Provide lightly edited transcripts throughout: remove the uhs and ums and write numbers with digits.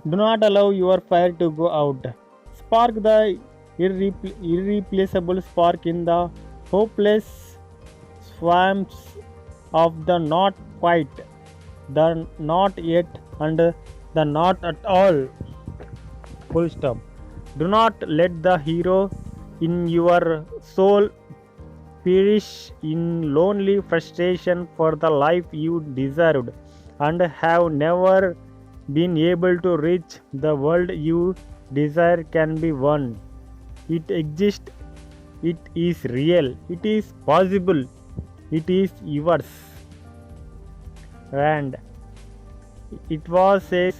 Do not allow your fire to go out. Spark the irreplaceable spark in the hopeless swamps of the not quite, the not yet, and the not at all. Full stop. Do not let the hero in your soul perish in lonely frustration for the life you deserved and have never been able to reach. The world you desire can be won. It exists, it is real, it is possible, it is yours. And it was a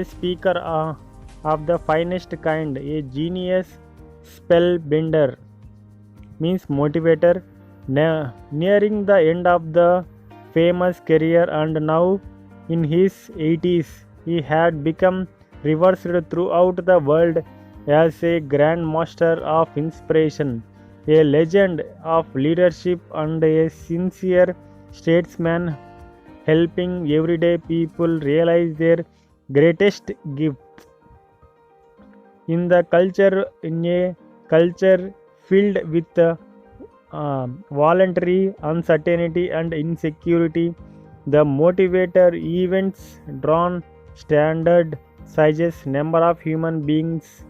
speaker of the finest kind, a genius spellbinder, means motivator, nearing the end of the famous career, and now in his 80s he had become revered throughout the world as a grandmaster of inspiration, a legend of leadership, and a sincere statesman, helping everyday people realize their greatest gift in a culture filled with voluntary uncertainty and insecurity. The motivator events drawn standard sizes number of human beings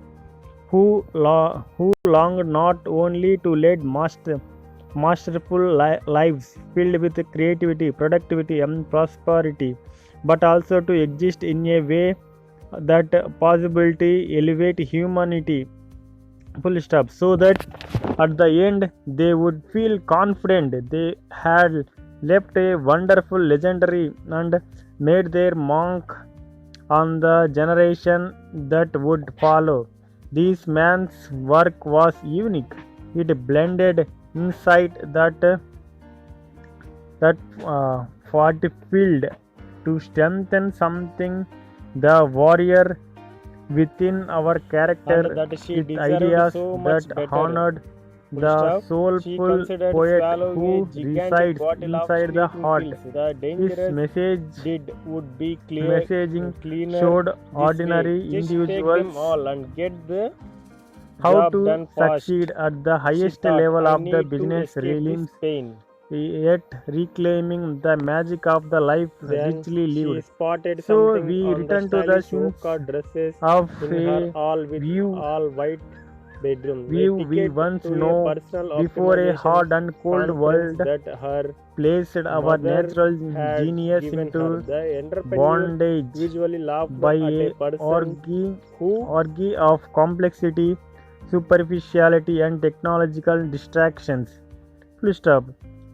who longed not only to lead masterful lives filled with creativity, productivity, and prosperity, but also to exist in a way that possibility elevate humanity. Full stop. So that at the end they would feel confident they had left a wonderful legendary and made their mark on the generation that would follow. This man's work was unique. It blended insight that fortified to strengthen something the warrior within our character, and that she with deserved ideas so much that better. honored Full the stop. She soulful considered poet swallowing who a gigantic resides bottle of inside the sleeping heart. pills. The His dangerous message deed would be messaging cleaner showed this ordinary way. Just take them individuals all and get the how job to done fast. succeed at the She highest thought, level I of the need to business escape realms, this pain. yet reclaiming the magic of the life Then richly she lived. spotted So something we on the return to the stylish scenes oak dresses of in her a all with view all white bedroom. view A we ticket once to a know personal before a optimization hard and cold conference world that her placed our mother natural had genius given her. into The entrepreneur bondage usually laughed by at a a person who orgy of complexity, superficiality, and technological distractions. Full stop.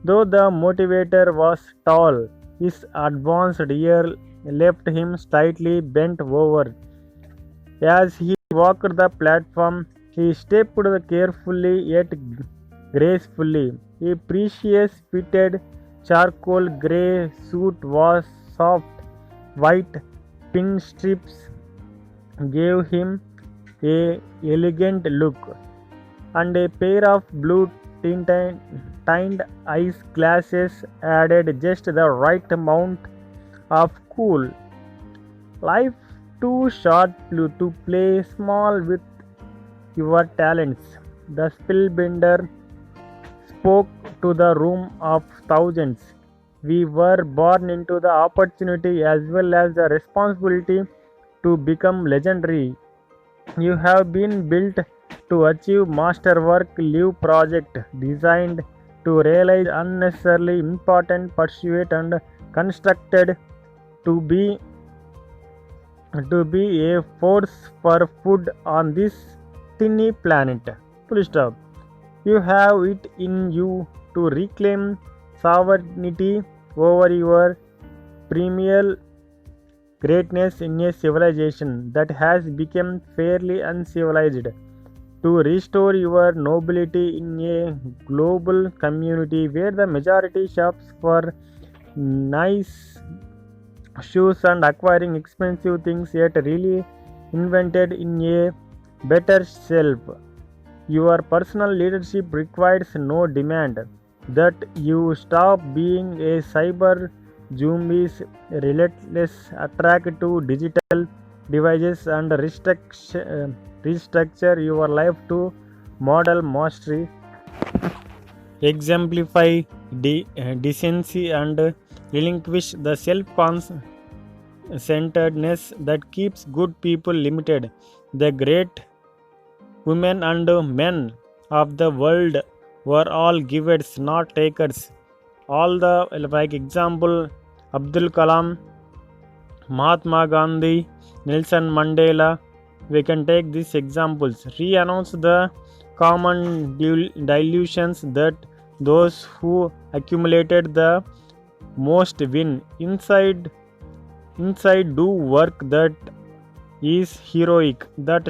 Though the motivator was tall, his advanced year left him slightly bent over. As he walked the platform, he stepped carefully yet gracefully. A precious fitted charcoal grey suit was soft white pinstrips gave him a elegant look, and a pair of blue tinted ice glasses added just the right amount of cool. Life too short to play small with your talents. The spellbinder spoke to the room of thousands. We were born into the opportunity as well as the responsibility to become legendary. You have been built to achieve masterwork, live project designed to realize unnecessarily important pursuit and constructed to be a force for food on this tiny planet. Full stop. You have it in you to reclaim sovereignty over your premier greatness in a civilization that has become fairly uncivilized, to restore your nobility in a global community where the majority shops for nice shoes and acquiring expensive things yet really invented in a better self. Your personal leadership requires no demand that you stop being a cyber Zoom is relentless attack to digital devices and restructure your life to model mastery, exemplify decency, and relinquish the self-centeredness that keeps good people limited. The great women and men of the world were all givers, not takers. All the like example Abdul Kalam, Mahatma Gandhi, Nelson Mandela. We can take these examples. Re-announce the common delusions that those who accumulated the most win. Inside do work that is heroic, that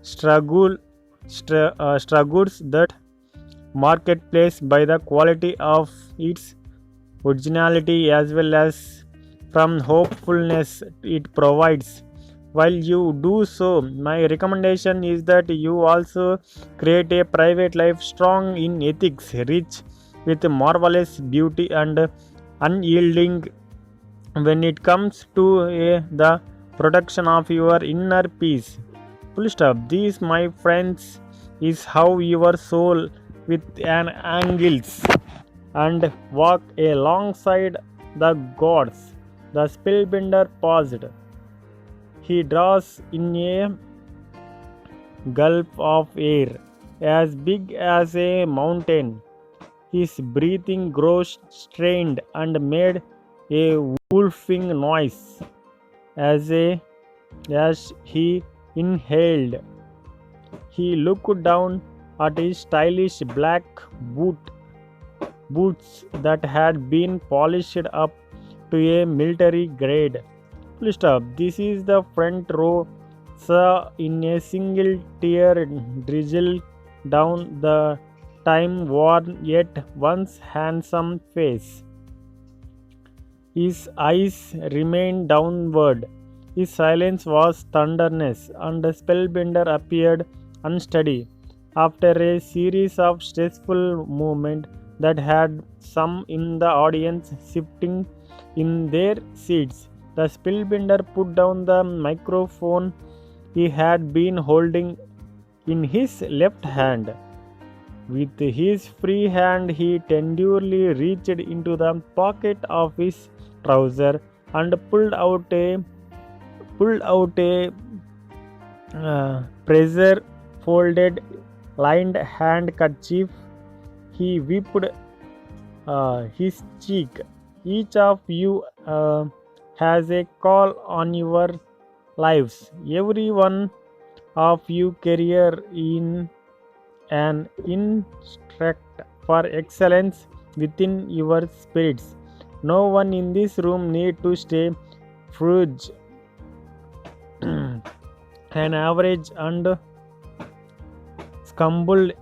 struggles that marketplace by the quality of its originality as well as from hopefulness it provides. While you do so, my recommendation is that you also create a private life strong in ethics, rich with marvelous beauty and unyielding when it comes to the protection of your inner peace. Full stop. This, my friends, is how your soul with an angles and walk alongside the gods. The spellbinder paused. He draws in a gulp of air as big as a mountain. His breathing grows strained and made a wolfing noise as he inhaled. He looked down at his stylish black boots that had been polished up to a military grade. Full stop. This is the front row, saw in a single tear drizzle down the time-worn yet once handsome face. His eyes remained downward. His silence was thunderous, and the spellbinder appeared unsteady. After a series of stressful movements that had some in the audience shifting in their seats, the spellbinder put down the microphone he had been holding in his left hand. With his free hand, he tenderly reached into the pocket of his trouser and pulled out a pressure folded lined handkerchief. He wiped his cheek. Each of you has a call on your lives. Every one of you career in an instruct for excellence within your spirits. No one in this room need to stay fudge an average and scumbled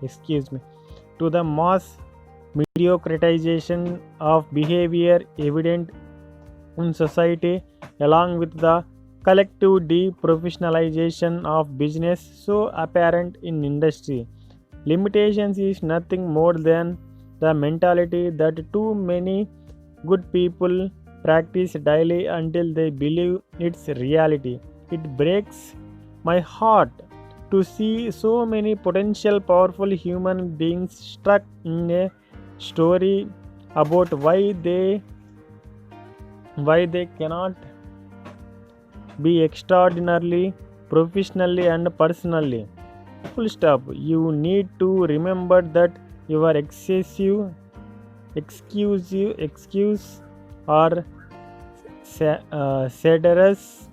excuse me to the mass mediocritization of behavior evident in society along with the collective deprofessionalization of business so apparent in industry. Limitations is nothing more than the mentality that too many good people practice daily until they believe it's reality. It breaks my heart to see so many potential powerful human beings stuck in a story about why they cannot be extraordinarily professionally and personally. Full stop. You need to remember that your excuse or satirists,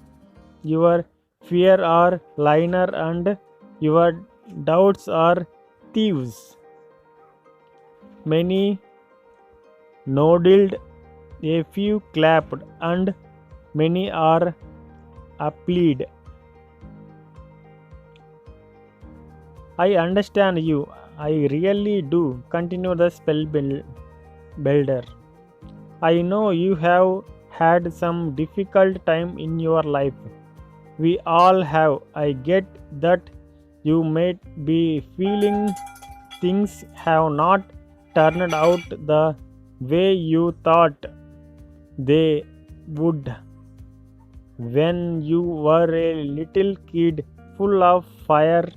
your fear are liner, and your doubts are thieves. Many nodded, a few clapped, and many are applauded. I understand you. I really do. Continue the builder. I know you have had some difficult time in your life. We all have. I get that you might be feeling things have not turned out the way you thought they would when you were a little kid, full of fire,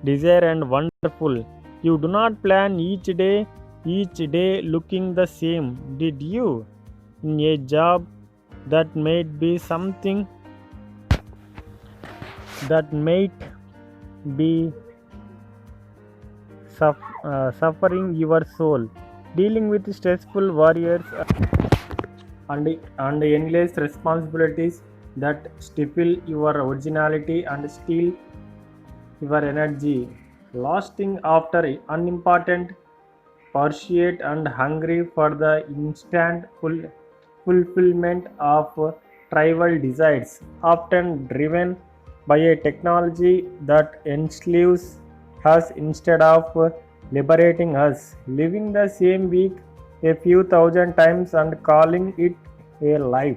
desire, and wonderful. You do not plan each day looking the same, did you? In a job that might be something that might be suffering your soul, dealing with stressful warriors and endless responsibilities that stifle your originality and steal your energy, lasting after unimportant pursuit and hungry for the instant fulfillment of trivial desires, often driven by a technology that enslaves us instead of liberating us, living the same week a few thousand times and calling it a life.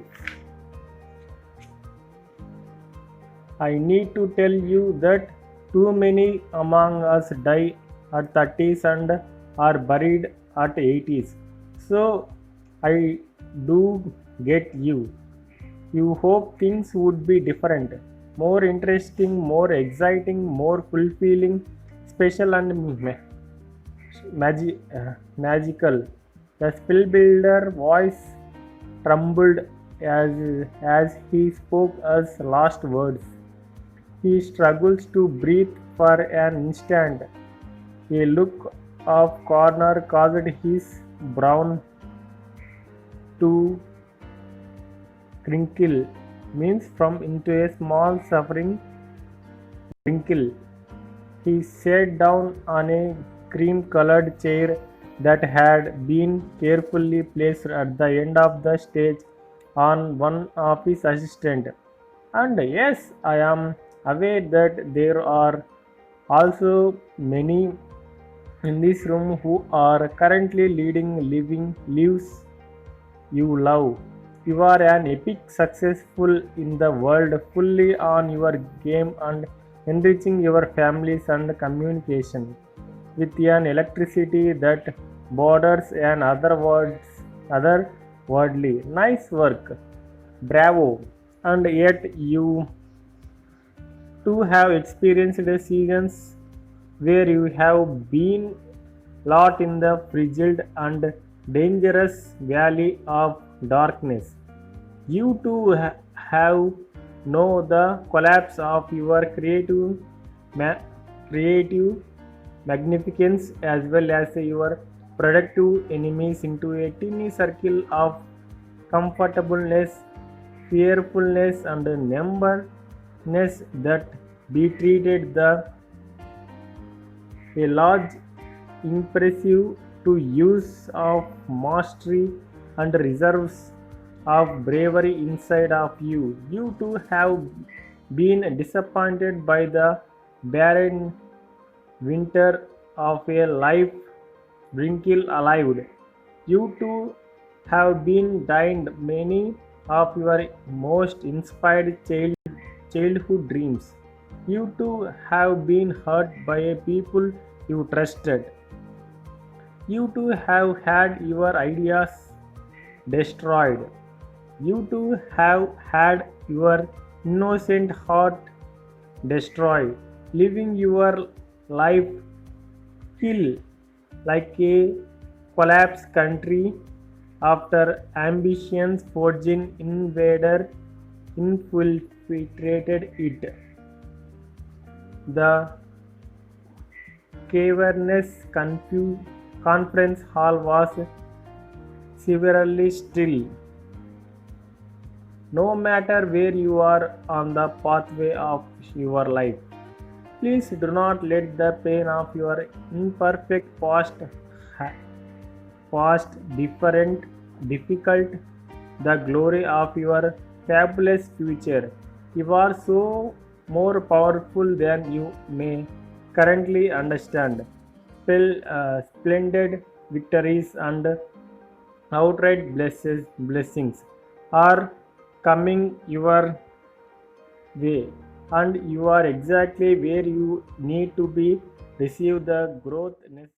I need to tell you that too many among us die at 30s and are buried at 80s. So I do get you. You hope things would be different, more interesting, more exciting, more fulfilling, special, and magical. The spellbuilder voice trembled as he spoke us last words. He struggles to breathe for an instant. A look of corner caused his brown to crinkle, means from into a small suffering wrinkle. He sat down on a cream-colored chair that had been carefully placed at the end of the stage on one of his assistants. And yes, I am aware that there are also many in this room who are currently leading living lives you love. You are an epic successful in the world, fully on your game and enriching your families and communication with an electricity that borders and otherworldly. Nice work, bravo! And yet you too have experienced seasons where you have been lost in the frigid and dangerous valley of darkness. You too have know the collapse of your creative magnificence as well as your productive enemies into a teeny circle of comfortableness, fearfulness, and numbness that treated the a large, impressive to use of mastery and reserves of bravery inside of you. You too have been disappointed by the barren winter of a life wrinkle alive. You too have been denied many of your most inspired childhood dreams. You too have been hurt by a people you trusted. You too have had your ideas destroyed. You too have had your innocent heart destroyed, living your life kill like a collapsed country after ambitions forging invader infiltrated it. The cavernous conference hall was severely still. No matter where you are on the pathway of your life, please do not let the pain of your imperfect past difficult the glory of your fabulous future. You are so more powerful than you may currently understand. Splendid victories and outright blessings are coming your way, and you are exactly where you need to be receive the growth necessary.